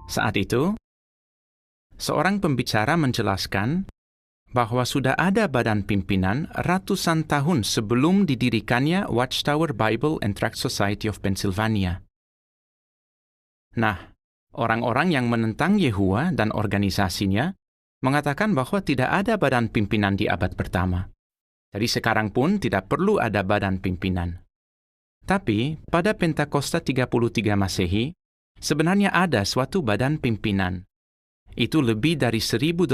Saat itu, seorang pembicara menjelaskan bahwa sudah ada badan pimpinan ratusan tahun sebelum didirikannya Watchtower Bible and Tract Society of Pennsylvania. Nah, orang-orang yang menentang Yehua dan organisasinya mengatakan bahwa tidak ada badan pimpinan di abad pertama. Jadi sekarang pun tidak perlu ada badan pimpinan. Tapi pada Pentakosta 33 Masehi, sebenarnya ada suatu badan pimpinan. Itu lebih dari 1.800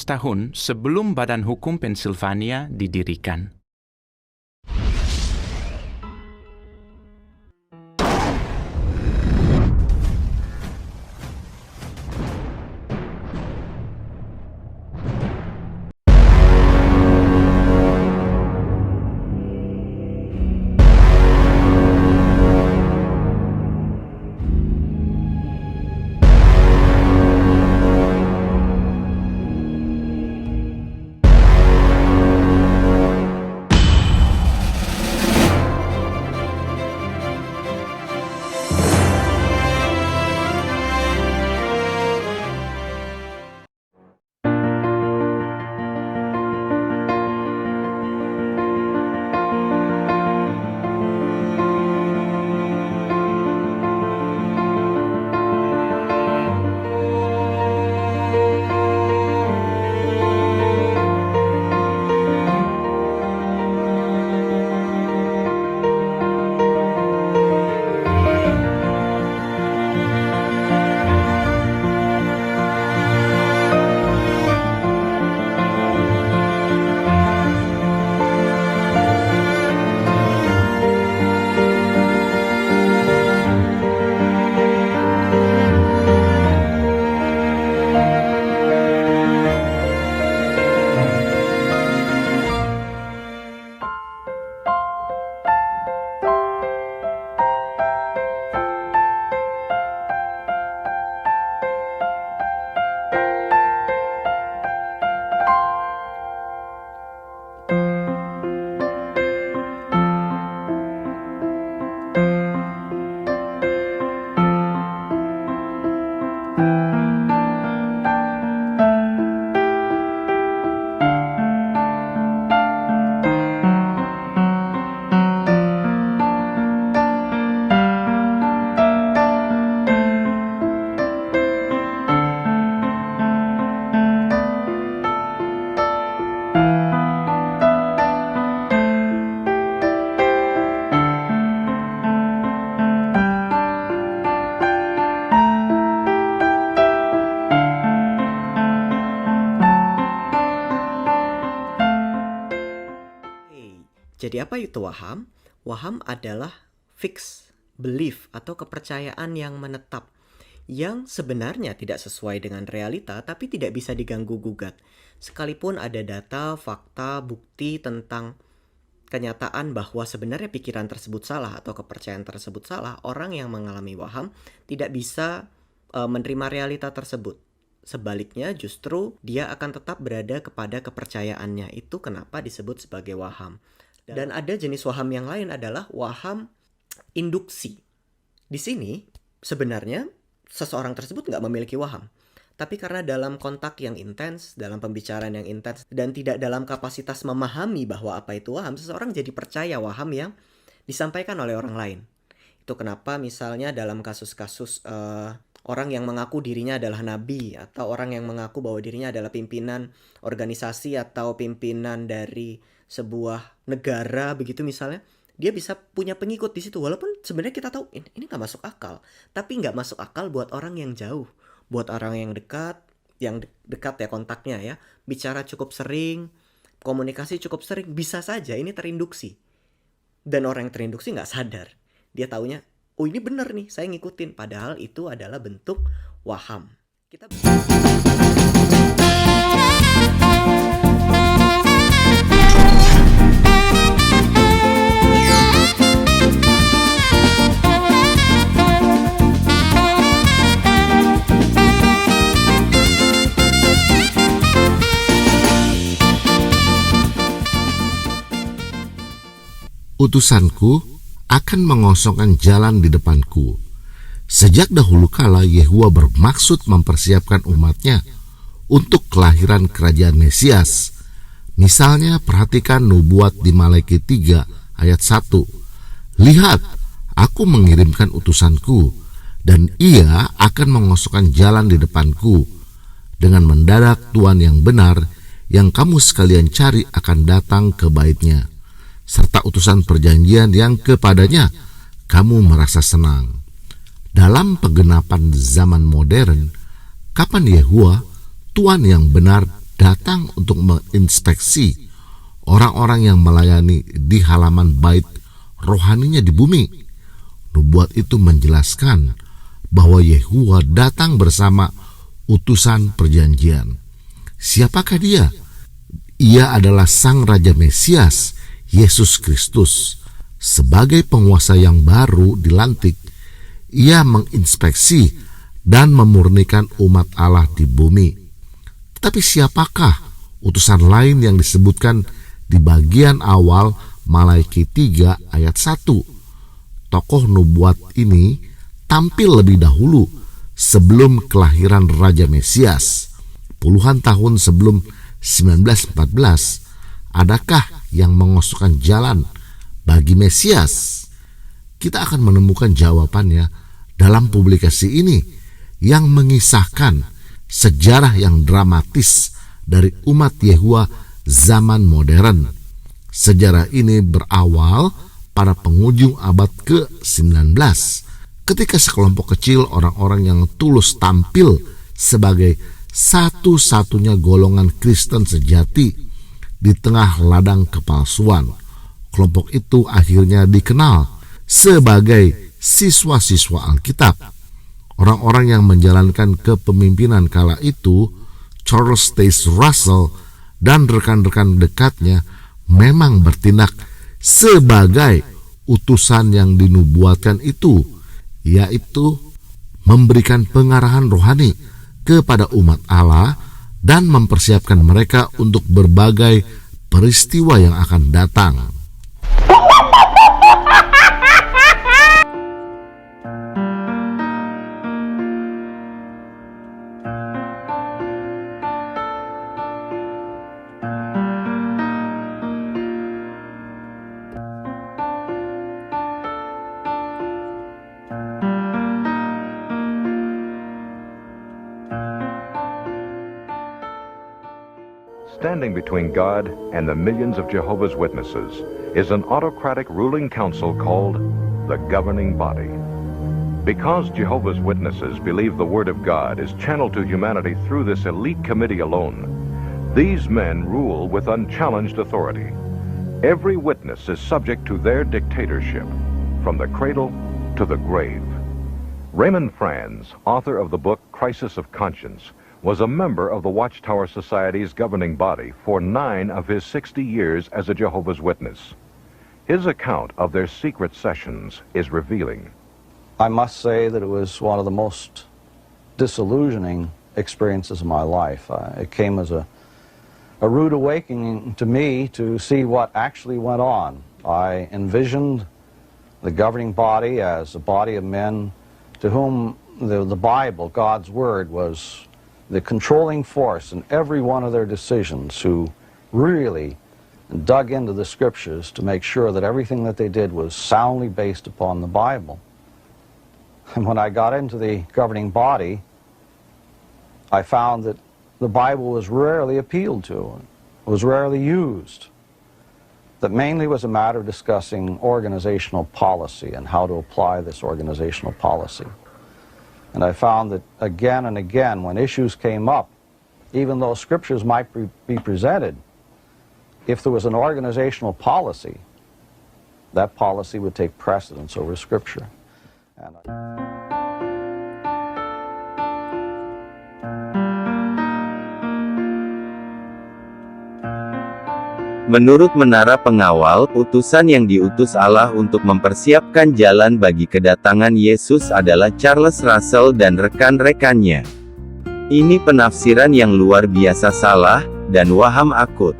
tahun sebelum Badan Hukum Pennsylvania didirikan. Jadi apa itu waham? Waham adalah fixed belief atau kepercayaan yang menetap, yang sebenarnya tidak sesuai dengan realita tapi tidak bisa diganggu-gugat. Sekalipun ada data, fakta, bukti tentang kenyataan bahwa sebenarnya pikiran tersebut salah atau kepercayaan tersebut salah, orang yang mengalami waham tidak bisa menerima realita tersebut. Sebaliknya justru dia akan tetap berada kepada kepercayaannya. Itu kenapa disebut sebagai waham. Dan ada jenis waham yang lain adalah waham induksi. Di sini sebenarnya seseorang tersebut nggak memiliki waham. Tapi karena dalam kontak yang intens, dalam pembicaraan yang intens, dan tidak dalam kapasitas memahami bahwa apa itu waham, seseorang jadi percaya waham yang disampaikan oleh orang lain. Itu kenapa misalnya dalam kasus-kasus orang yang mengaku dirinya adalah nabi, atau orang yang mengaku bahwa dirinya adalah pimpinan organisasi atau pimpinan dari sebuah negara begitu misalnya, dia bisa punya pengikut di situ. Walaupun sebenarnya kita tahu ini nggak masuk akal, tapi nggak masuk akal buat orang yang jauh, buat orang yang dekat, dekat ya kontaknya ya, bicara cukup sering, komunikasi cukup sering, bisa saja ini terinduksi. Dan orang yang terinduksi nggak sadar, dia taunya, oh ini benar nih, saya ngikutin. Padahal itu adalah bentuk waham. Kita Utusanku akan mengosongkan jalan di depanku, Sejak dahulu kala Yehua bermaksud mempersiapkan umatnya untuk kelahiran kerajaan Mesias. Misalnya perhatikan nubuat di Malaki 3 ayat 1. Lihat, aku mengirimkan utusanku, dan ia akan mengosongkan jalan di depanku. Dengan mendadak Tuhan yang benar, yang kamu sekalian cari akan datang ke baitnya, serta utusan perjanjian yang kepadanya kamu merasa senang. Dalam penggenapan zaman modern, kapan Yehua, Tuhan yang benar, datang untuk menginspeksi orang-orang yang melayani di halaman bait rohaninya di bumi? Nubuat itu menjelaskan bahwa Yehua datang bersama utusan perjanjian. Siapakah dia? Ia adalah Sang Raja Mesias, Yesus Kristus. Sebagai penguasa yang baru dilantik, ia menginspeksi dan memurnikan umat Allah di bumi. Tetapi siapakah utusan lain yang disebutkan di bagian awal Malaki 3 ayat 1? Tokoh nubuat ini tampil lebih dahulu sebelum kelahiran Raja Mesias. Puluhan tahun sebelum 1914, adakah yang mengosongkan jalan bagi Mesias? Kita akan menemukan jawabannya dalam publikasi ini yang mengisahkan sejarah yang dramatis dari umat Yehua zaman modern. Sejarah ini berawal pada penghujung abad ke-19, ketika sekelompok kecil orang-orang yang tulus tampil sebagai satu-satunya golongan Kristen sejati di tengah ladang kepalsuan. Kelompok itu akhirnya dikenal sebagai siswa-siswa Alkitab. Orang-orang yang menjalankan kepemimpinan kala itu, Charles Taze Russell dan rekan-rekan dekatnya, memang bertindak sebagai utusan yang dinubuatkan itu, yaitu memberikan pengarahan rohani kepada umat Allah dan mempersiapkan mereka untuk berbagai peristiwa yang akan datang. Standing between God and the millions of Jehovah's Witnesses is an autocratic ruling council called the governing body. Because Jehovah's Witnesses believe the Word of God is channeled to humanity through this elite committee alone, these men rule with unchallenged authority. Every witness is subject to their dictatorship, from the cradle to the grave. Raymond Franz, author of the book Crisis of Conscience, was a member of the Watchtower Society's governing body for 9 of his 60 years as a Jehovah's Witness. His account of their secret sessions is revealing. I must say that it was one of the most disillusioning experiences of my life. It came as a rude awakening to me to see what actually went on. I envisioned the governing body as a body of men to whom the Bible, God's Word, was the controlling force in every one of their decisions, who really dug into the scriptures to make sure that everything that they did was soundly based upon the Bible. And when I got into the governing body, I found that the Bible was rarely appealed to, was rarely used. That mainly was a matter of discussing organizational policy and how to apply this organizational policy. And I found that again and again, when issues came up, even though scriptures might be presented, if there was an organizational policy, that policy would take precedence over scripture. Menurut Menara Pengawal, utusan yang diutus Allah untuk mempersiapkan jalan bagi kedatangan Yesus adalah Charles Russell dan rekan-rekannya. Ini penafsiran yang luar biasa salah, dan waham akut.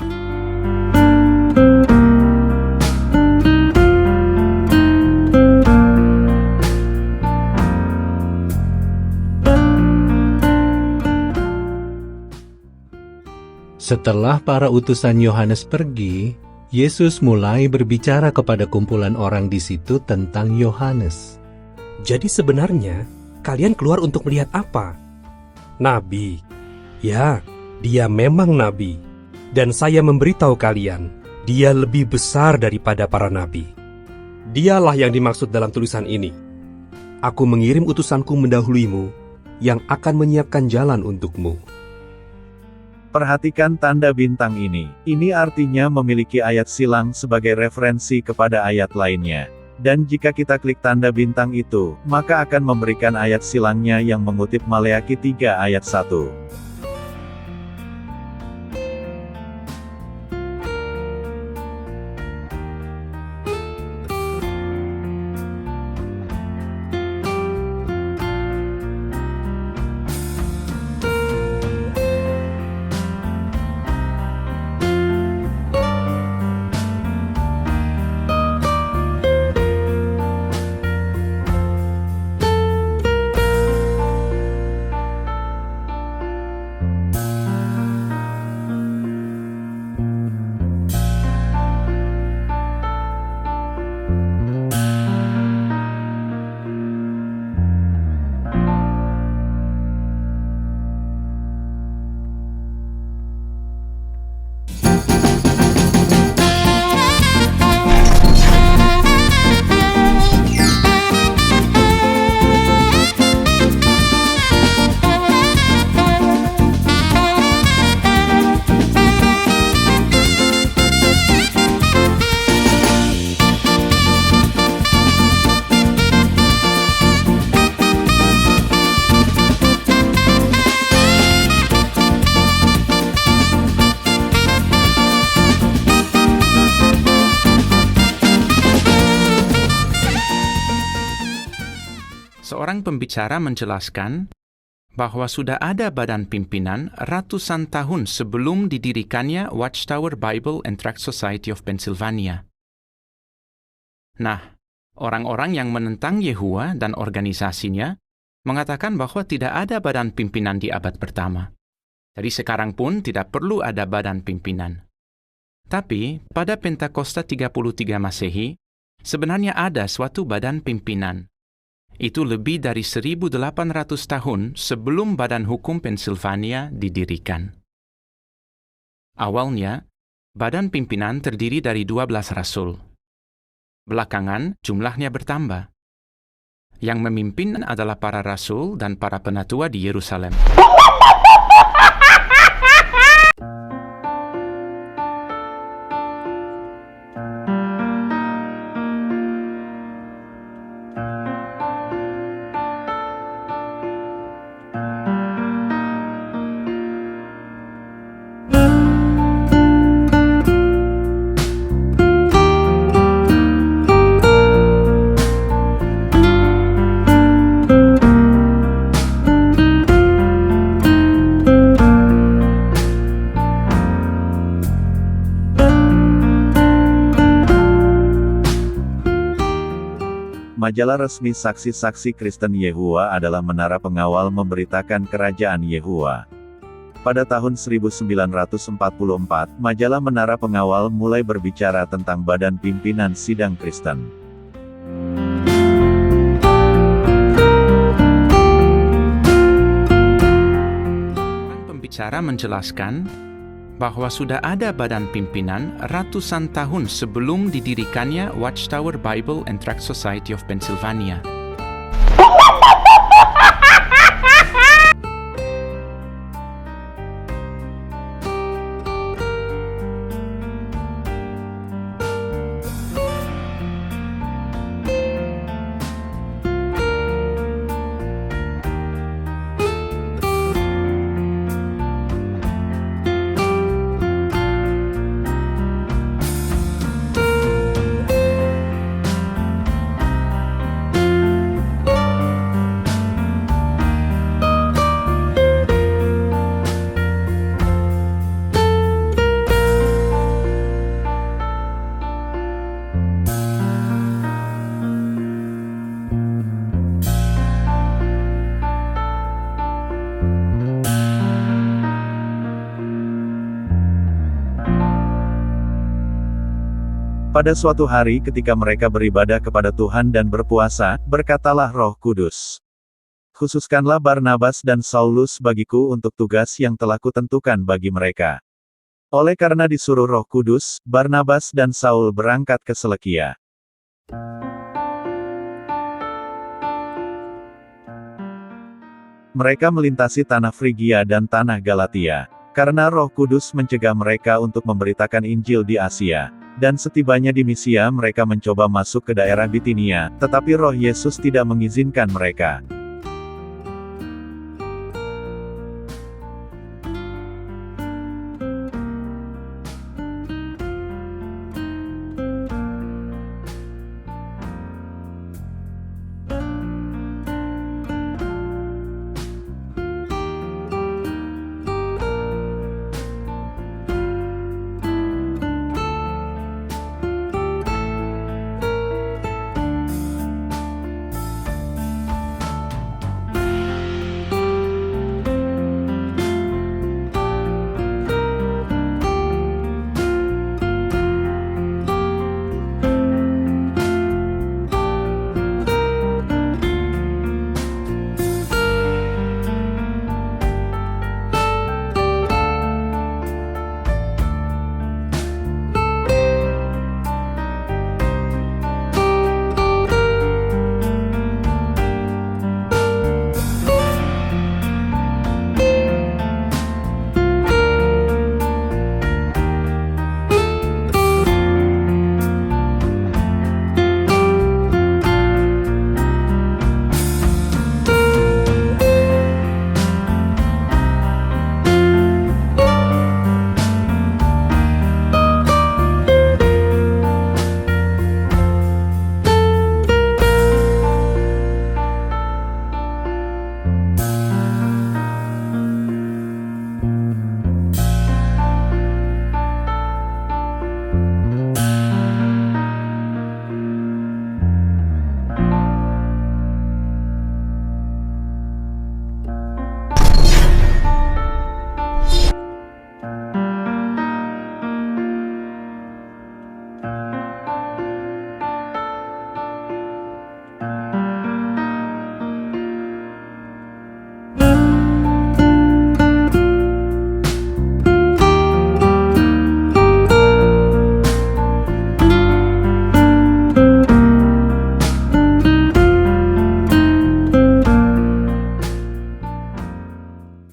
Setelah para utusan Yohanes pergi, Yesus mulai berbicara kepada kumpulan orang di situ tentang Yohanes. Jadi sebenarnya, kalian keluar untuk melihat apa? Nabi. Ya, dia memang nabi. Dan saya memberitahu kalian, dia lebih besar daripada para nabi. Dialah yang dimaksud dalam tulisan ini. Aku mengirim utusanku mendahulimu, yang akan menyiapkan jalan untukmu. Perhatikan tanda bintang ini. Ini artinya memiliki ayat silang sebagai referensi kepada ayat lainnya. Dan jika kita klik tanda bintang itu, maka akan memberikan ayat silangnya yang mengutip Maleakhi 3 ayat 1. Seorang pembicara menjelaskan bahwa sudah ada badan pimpinan ratusan tahun sebelum didirikannya Watchtower Bible and Tract Society of Pennsylvania. Nah, orang-orang yang menentang Yehuwa dan organisasinya mengatakan bahwa tidak ada badan pimpinan di abad pertama. Jadi sekarang pun tidak perlu ada badan pimpinan. Tapi pada Pentakosta 33 Masehi, sebenarnya ada suatu badan pimpinan. Itu lebih dari 1.800 tahun sebelum Badan Hukum Pennsylvania didirikan. Awalnya, badan pimpinan terdiri dari 12 rasul. Belakangan, jumlahnya bertambah. Yang memimpin adalah para rasul dan para penatua di Yerusalem. Majalah resmi Saksi-Saksi Kristen Yehuwa adalah menara pengawal memberitakan kerajaan Yehuwa. Pada tahun 1944, majalah Menara Pengawal mulai berbicara tentang badan pimpinan sidang Kristen. Pembicara menjelaskan bahwa sudah ada badan pimpinan ratusan tahun sebelum didirikannya Watchtower Bible and Tract Society of Pennsylvania. Pada suatu hari ketika mereka beribadah kepada Tuhan dan berpuasa, berkatalah Roh Kudus, "Khususkanlah Barnabas dan Saulus bagiku untuk tugas yang telah kutentukan bagi mereka." Oleh karena disuruh Roh Kudus, Barnabas dan Saul berangkat ke Selekia. Mereka melintasi tanah Frigia dan tanah Galatia, karena Roh Kudus mencegah mereka untuk memberitakan Injil di Asia. Dan setibanya di Misia mereka mencoba masuk ke daerah Bitinia, tetapi Roh Yesus tidak mengizinkan mereka.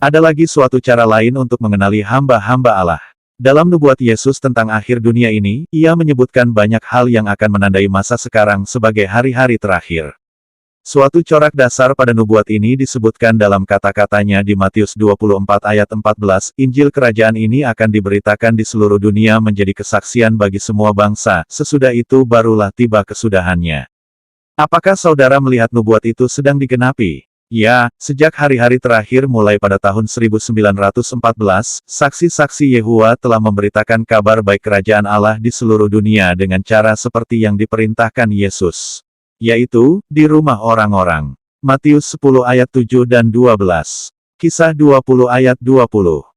Ada lagi suatu cara lain untuk mengenali hamba-hamba Allah. Dalam nubuat Yesus tentang akhir dunia ini, ia menyebutkan banyak hal yang akan menandai masa sekarang sebagai hari-hari terakhir. Suatu corak dasar pada nubuat ini disebutkan dalam kata-katanya di Matius 24 ayat 14, Injil kerajaan ini akan diberitakan di seluruh dunia menjadi kesaksian bagi semua bangsa, sesudah itu barulah tiba kesudahannya. Apakah saudara melihat nubuat itu sedang digenapi? Ya, sejak hari-hari terakhir mulai pada tahun 1914, saksi-saksi Yehova telah memberitakan kabar baik kerajaan Allah di seluruh dunia dengan cara seperti yang diperintahkan Yesus, yaitu, di rumah orang-orang. Matius 10 ayat 7 dan 12. Kisah 20 ayat 20.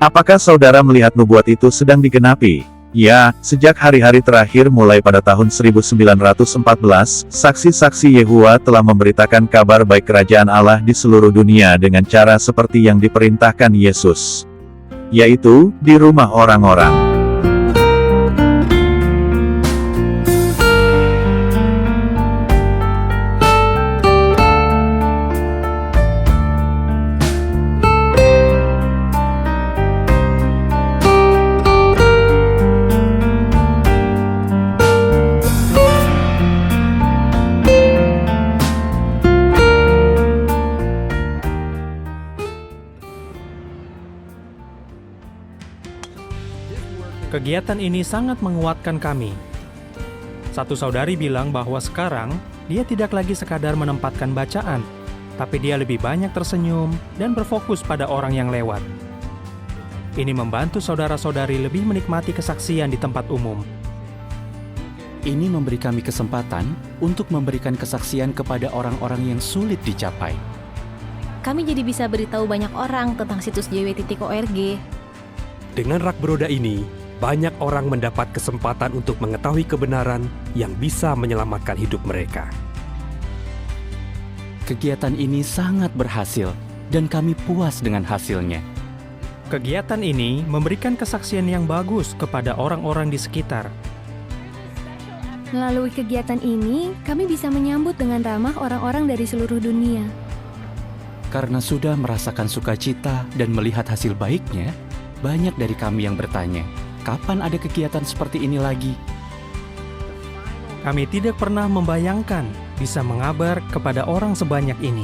Apakah saudara melihat nubuat itu sedang digenapi? Ya, sejak hari-hari terakhir mulai pada tahun 1914, saksi-saksi Yehova telah memberitakan kabar baik kerajaan Allah di seluruh dunia dengan cara seperti yang diperintahkan Yesus, yaitu di rumah orang-orang. Kegiatan ini sangat menguatkan kami. Satu saudari bilang bahwa sekarang dia tidak lagi sekadar menempatkan bacaan, tapi dia lebih banyak tersenyum dan berfokus pada orang yang lewat. Ini membantu saudara-saudari lebih menikmati kesaksian di tempat umum. Ini memberi kami kesempatan untuk memberikan kesaksian kepada orang-orang yang sulit dicapai. Kami jadi bisa beritahu banyak orang tentang situs jw.org. Dengan rak beroda ini, banyak orang mendapat kesempatan untuk mengetahui kebenaran yang bisa menyelamatkan hidup mereka. Kegiatan ini sangat berhasil, dan kami puas dengan hasilnya. Kegiatan ini memberikan kesaksian yang bagus kepada orang-orang di sekitar. Melalui kegiatan ini, kami bisa menyambut dengan ramah orang-orang dari seluruh dunia. Karena sudah merasakan sukacita dan melihat hasil baiknya, banyak dari kami yang bertanya, kapan ada kegiatan seperti ini lagi? Kami tidak pernah membayangkan bisa mengabar kepada orang sebanyak ini.